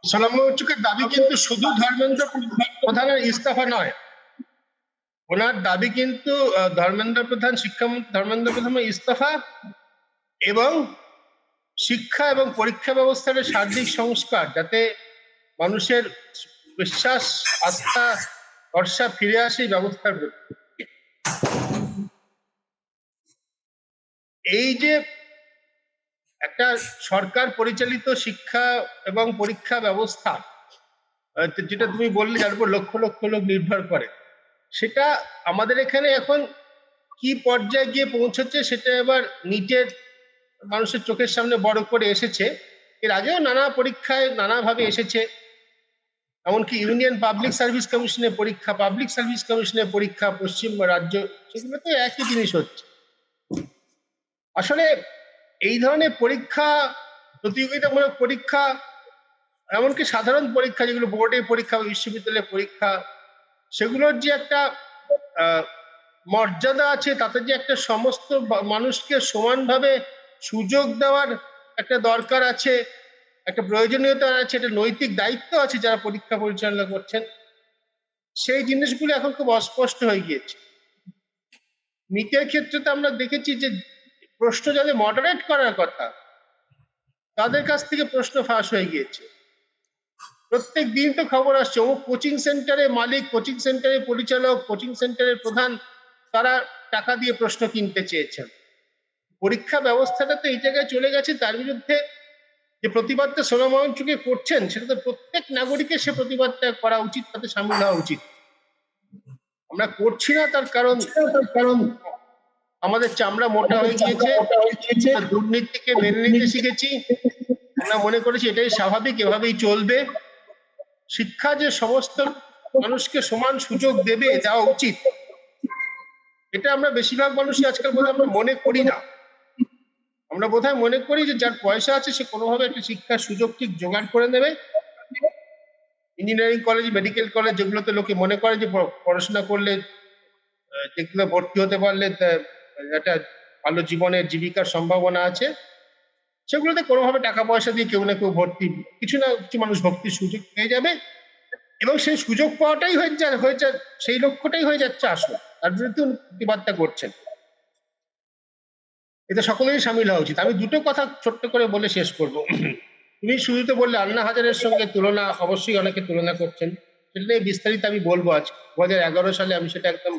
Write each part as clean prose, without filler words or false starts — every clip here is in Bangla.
সোনাম মজুমদারের দাবি কিন্তু শুধু ধর্মেন্দ্র প্রধানের ইস্তফা নয়, ওনার দাবি কিন্তু ধর্মেন্দ্র প্রধান শিক্ষামন্ত্রী ধর্মেন্দ্র প্রধানের ইস্তফা এবং শিক্ষা এবং পরীক্ষা ব্যবস্থার সার্বিক সংস্কার, যাতে মানুষের বিশ্বাস, আস্থা, ভরসা ফিরে আসে ব্যবস্থার প্রতি। এই যে একটা সরকার পরিচালিত শিক্ষা এবং পরীক্ষা ব্যবস্থা, যেটা তুমি বললে যার উপর লক্ষ লক্ষ লোক নির্ভর করে, সেটা আমাদের এখানে এখন কি পর্যায়ে গিয়ে পৌঁছেছে সেটা এবার নিটের মানুষের চোখের সামনে বড় করে এসেছে। এর আগেও নানা পরীক্ষায় নানাভাবে এসেছে, এমনকি ইউনিয়ন পাবলিক সার্ভিস কমিশনের পরীক্ষা, পাবলিক সার্ভিস কমিশনের পরীক্ষা পশ্চিম রাজ্য, সেগুলো তো একই জিনিস হচ্ছে। আসলে এই ধরনের পরীক্ষা, প্রতিযোগিতামূলক পরীক্ষা, এমনকি সাধারণ পরীক্ষা যেগুলো বোর্ডের পরীক্ষা, বিশ্ববিদ্যালয়ের পরীক্ষা, সেগুলোর যে একটা মর্যাদা আছে, তাতে যে একটা সমস্ত মানুষকে সমানভাবে সুযোগ দেওয়ার একটা দরকার আছে, একটা প্রয়োজনীয়তা আছে, একটা নৈতিক দায়িত্ব আছে যারা পরীক্ষা পরিচালনা করছেন, সেই জিনিসগুলো এখন খুব অস্পষ্ট হয়ে গিয়েছে। নিটের ক্ষেত্রে তো আমরা দেখেছি যে প্রশ্ন যাদের মডারেট করার কথা, তাদের কাছ থেকে প্রশ্ন ফাঁস হয়ে গিয়েছে। প্রত্যেক দিন তো খবর আসছে, ও কোচিং সেন্টারের মালিক, কোচিং সেন্টারের পরিচালক, কোচিং সেন্টারের প্রধান, তারা টাকা দিয়ে প্রশ্ন কিনতে চেয়েছেন। পরীক্ষা ব্যবস্থাটা তো এই জায়গায় চলে গেছে, তার বিরুদ্ধে যে প্রতিবাদটা সোনাম ওয়াংচুকে করছেন, সেটা তো প্রত্যেক নাগরিকের সে প্রতিবাদটা করা উচিত, তাতে সামিল হওয়া উচিত। আমরা করছি না তার কারণ আমাদের চামড়া মোটা হয়ে গিয়েছে, দুর্নীতিকে মেনে নিতে শিখেছি, আমরা মনে করেছি এটাই স্বাভাবিক, এভাবেই চলবে। শিক্ষা যে সমস্ত মানুষকে সমান সুযোগ দেবে, দেওয়া উচিত, এটা আমরা বেশিরভাগ মানুষই আজকাল বোধহয় আমরা মনে করি না। আমরা বোধহয় মনে করি যে যার পয়সা আছে সে কোনোভাবে একটা শিক্ষার সুযোগ ঠিক জোগাড় করে নেবে। ইঞ্জিনিয়ারিং কলেজ, মেডিকেল কলেজ, যেগুলোতে লোকে মনে করে যে পড়াশোনা করলে, যেগুলো ভর্তি হতে পারলে একটা ভালো জীবনের জীবিকার সম্ভাবনা আছে, সেগুলোতে কোনোভাবে টাকা পয়সা দিয়ে কেউ না কেউ ভর্তি, কিছু না কিছু মানুষ ভর্তির সুযোগ পেয়ে যাবে, এবং সেই সুযোগ পাওয়াটাই সেই লক্ষ্যটাই হয়ে যাচ্ছে আসল। তার বিরুদ্ধে প্রতিবাদটা করছেন, এতে সকলেরই সামিল হওয়া উচিত। আমি দুটো কথা ছোট্ট করে বলে শেষ করব। তুমি শুরুতে বললে আন্না হাজারের সঙ্গে তুলনা, অবশ্যই অনেকে তুলনা করছেন, সেটা নিয়ে বিস্তারিত আমি বলবো। আজ 2011 সালে আমি সেটা একদম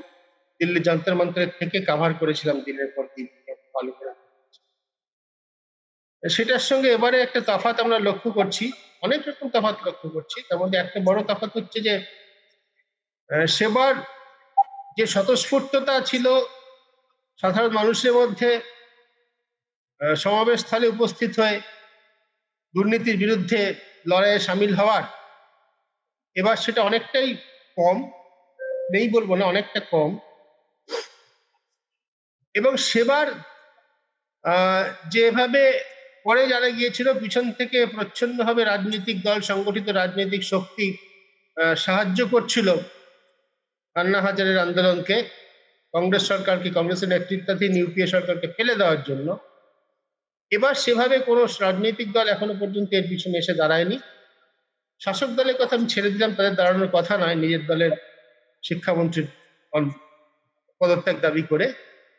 দিল্লি যন্তর মন্ত্রের থেকে কাভার করেছিলাম, দিনের পর দিন ভালো করে। সেটার সঙ্গে এবারে একটা তফাৎ আমরা লক্ষ্য করছি, অনেক রকম তফাৎ লক্ষ্য করছি। তার মধ্যে একটা বড় তফাৎ হচ্ছে যে সেবার যে স্বতঃস্ফূর্ততা ছিল সাধারণ মানুষের মধ্যে সমাবেশ স্থলে উপস্থিত হয়ে দুর্নীতির বিরুদ্ধে লড়াইয়ে সামিল হওয়ার, এবার সেটা অনেকটাই কম, নেই বলবো না, অনেকটা কম। এবং সেবার যেভাবে পরে যারা গিয়েছিল, পিছন থেকে প্রচ্ছন্নভাবে রাজনৈতিক দল, সংগঠিত রাজনৈতিক শক্তি সাহায্য করছিল আন্না হাজারের আন্দোলনকে, কংগ্রেস সরকারকে, কংগ্রেসের নেতৃত্বাধীন ইউপিএ সরকারকে ফেলে দেওয়ার জন্য, এবার সেভাবে কোনো রাজনৈতিক দল এখনো পর্যন্ত এর পিছনে এসে দাঁড়ায়নি। শাসক দলের কথা আমি ছেড়ে দিলাম, তাদের দাঁড়ানোর কথা নয়, নিজের দলের শিক্ষামন্ত্রীর পদত্যাগ দাবি করে,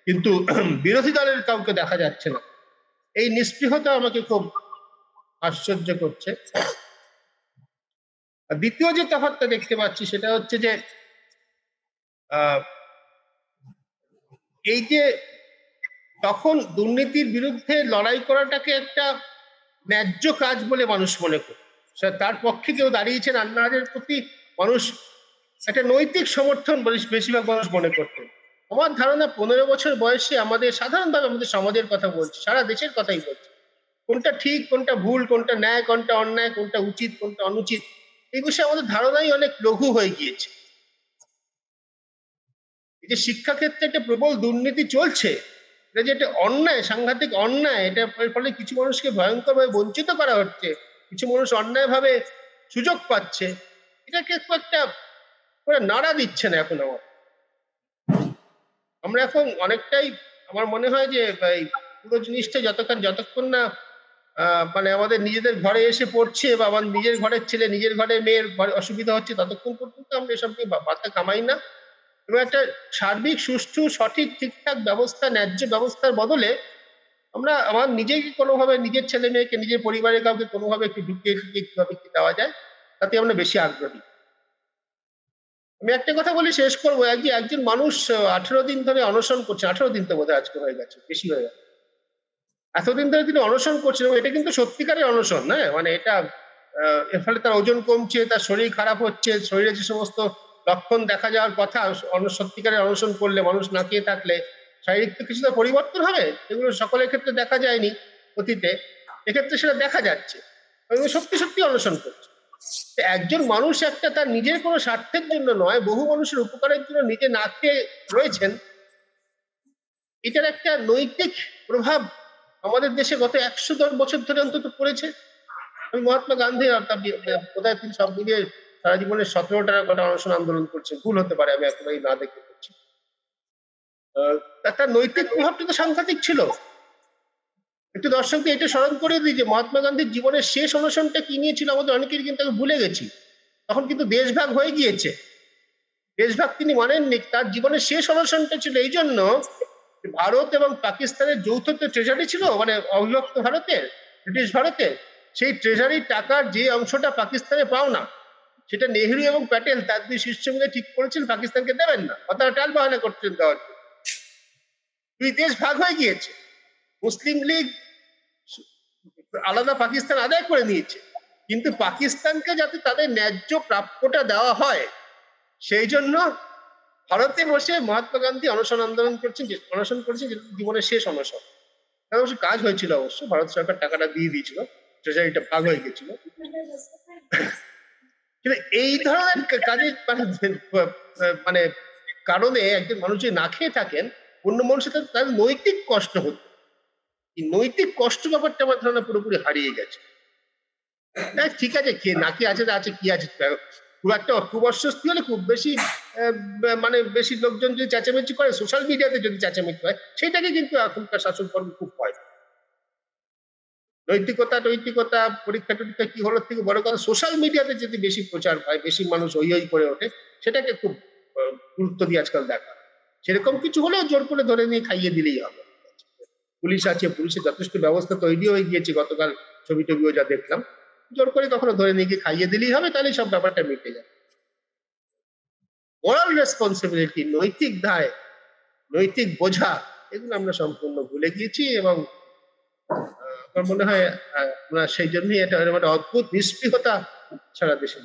কিন্তু বিরোধী দলের কাউকে দেখা যাচ্ছে না। এই নিস্পৃহতা আমাকে খুব আশ্চর্য করছে। দ্বিতীয় যে তফাৎটা দেখতে পাচ্ছি সেটা হচ্ছে যে এই যে তখন দুর্নীতির বিরুদ্ধে লড়াই করাটাকে একটা ন্যায্য কাজ বলে মানুষ মনে করে, তার পক্ষে কেউ দাঁড়িয়েছেন, আন্না হাজারের প্রতি মানুষ একটা নৈতিক সমর্থন বেশিরভাগ মানুষ মনে করতেন। আমার ধারণা 15 বছর বয়সে আমাদের সাধারণভাবে আমাদের সমাজের কথা বলছি, সারা দেশের কথাই বলছি, কোনটা ঠিক, কোনটা ভুল, কোনটা ন্যায়, কোনটা অন্যায়, কোনটা উচিত, কোনটা অনুচিত, এই বিষয়ে আমাদের ধারণাই অনেক লঘু হয়ে গিয়েছে। এই যে শিক্ষাক্ষেত্রে একটা প্রবল দুর্নীতি চলছে, এটা যে একটা অন্যায়, সাংঘাতিক অন্যায়, এটা ফলে কিছু মানুষকে ভয়ঙ্করভাবে বঞ্চিত করা হচ্ছে, কিছু মানুষ অন্যায়ভাবে সুযোগ পাচ্ছে, এটাকে খুব একটা নাড়া দিচ্ছে না এখন। আমরা এখন অনেকটাই, আমার মনে হয় যে পুরো জিনিসটা যতক্ষণ না মানে আমাদের নিজেদের ঘরে এসে পড়ছে বা আমার নিজের ঘরের ছেলে নিজের ঘরে মেয়ের ঘরে অসুবিধা হচ্ছে, ততক্ষণ পর্যন্ত আমরা এসব নিয়ে মাথা কামাই না। এবং একটা সার্বিক সুষ্ঠু সঠিক ঠিকঠাক ব্যবস্থা, ন্যায্য ব্যবস্থার বদলে আমরা আমার নিজেকে কোনোভাবে, নিজের ছেলে মেয়েকে, নিজের পরিবারের কাউকে কোনোভাবে একটু ঢুকিয়ে ঢুকিয়ে কিভাবে কি দেওয়া যায়, তাতে আমরা বেশি আগ্রহী। আমি একটা কথা বলে শেষ করবো, একজন মানুষ 18 দিন ধরে অনশন করছে, 18 দিন তো বোধহয় আজকে হয়ে গেছে, বেশি হয়ে গেছে, এতদিন ধরে তিনি অনশন করছেন, এবং এটা কিন্তু সত্যিকারের অনশন, হ্যাঁ, মানে এটা এর ফলে তার ওজন কমছে, তার শরীর খারাপ হচ্ছে, শরীরে যে সমস্ত লক্ষণ দেখা যাওয়ার কথা, সত্যিকারের অনশন করলে, মানুষ না খেয়ে থাকলে শারীরিক তো কিছুটা পরিবর্তন হবে, এগুলো সকলের ক্ষেত্রে দেখা যায়নি অতীতে, এক্ষেত্রে সেটা দেখা যাচ্ছে, এবং সত্যি সত্যি অনশন করছে। একজন মানুষ একটা তার নিজের কোনো স্বার্থের জন্য নয়, বহু মানুষের উপকারের জন্য নিজে না খেয়ে রয়েছেন, এটার একটা নৈতিক প্রভাব আমাদের দেশে গত 110 বছর ধরে অন্তত পড়েছে। আমি মহাত্মা গান্ধী বোধহয় তিনি সব মিলিয়ে সারা জীবনে 17টা কটা অনশন আন্দোলন করছেন, ভুল হতে পারে, আমি একেবারেই না দেখে করছি। একটা নৈতিক প্রভাবটা তো সাংঘাতিক ছিল। একটু দর্শকদের এটা স্মরণ করে দিই যে মহাত্মা গান্ধীর জীবনের শেষ অনশনটা কি নিয়েছিল, আমাদের অনেকেরই কিন্তু ভুলে গেছি। তখন কিন্তু দেশভাগ হয়ে গিয়েছে, দেশভাগ তিনি মানেননি। তার জীবনের শেষ অনশনটা ছিল এই জন্য, ভারত এবং পাকিস্তানের যৌথ ট্রেজারি ছিল, মানে অবিভক্ত ভারতের, ব্রিটিশ ভারতের, সেই ট্রেজারির টাকার যে অংশটা পাকিস্তানে পাও না, সেটা নেহরু এবং প্যাটেল তার দুই শীর্ষ মিলে ঠিক করেছেন পাকিস্তানকে দেবেন না, কথাটা টাল বাহানা করছেন দেওয়ার জন্য। দুই দেশ ভাগ হয়ে গিয়েছে, মুসলিম লীগ আলাদা পাকিস্তান আদায় করে নিয়েছে, কিন্তু পাকিস্তানকে যাতে তাদের ন্যায্য প্রাপ্যটা দেওয়া হয়, সেই জন্য ভারতে বসে মহাত্মা গান্ধী অনশন আন্দোলন করছেন, অনশন করেছেন, যেটা জীবনের শেষ অনশন। অবশ্য কাজ হয়েছিল, অবশ্য ভারত সরকার টাকাটা দিয়ে দিয়েছিল, ট্রেজারিটা ভাগ হয়ে গেছিল। কিন্তু এই ধরনের কাজের মানে কারণে একজন মানুষ যদি না খেয়ে থাকেন, অন্য মানুষের তার নৈতিক কষ্ট হতো। এই নৈতিক কষ্ট ব্যাপারটা আমার ধারণা পুরোপুরি হারিয়ে গেছে। ঠিক আছে, খেয়ে না খেয়ে আছে, আছে কি আছে, খুব একটা খুব অস্বস্তি হলে, খুব বেশি মানে বেশি লোকজন যদি চেঁচামেচি করে, সোশ্যাল মিডিয়াতে যদি চেঁচামেচি হয়, সেটাকে কিন্তু এখনকার শাসন কর্ম খুব ভয়। নৈতিকতা পরীক্ষা টরীক্ষা কি হলো থেকে বড় কথা, সোশ্যাল মিডিয়াতে যদি বেশি প্রচার পায়, বেশি মানুষ হই করে ওঠে, সেটাকে খুব গুরুত্ব দিয়ে আজকাল দেখা। সেরকম কিছু হলেও জোর করে ধরে নিয়ে খাইয়ে দিলেই হবে। পুলিশ আছে, পুলিশের যথেষ্ট ব্যবস্থা তৈরি হয়ে গিয়েছে, গতকাল ছবি টবিও যা দেখলাম, জোর করে কখনো ধরে নিয়ে গিয়ে খাইয়ে দিলেই হবে, তাহলে সব ব্যাপারটা মিটে যাবে। মোরাল রেসপন্সিবিলিটি, নৈতিক দায়, নৈতিক বোঝা, এগুলো আমরা সম্পূর্ণ ভুলে গিয়েছি, এবং আমার মনে হয় সেই জন্যই এটা অদ্ভুত নিষ্পৃহতা সারা দেশে।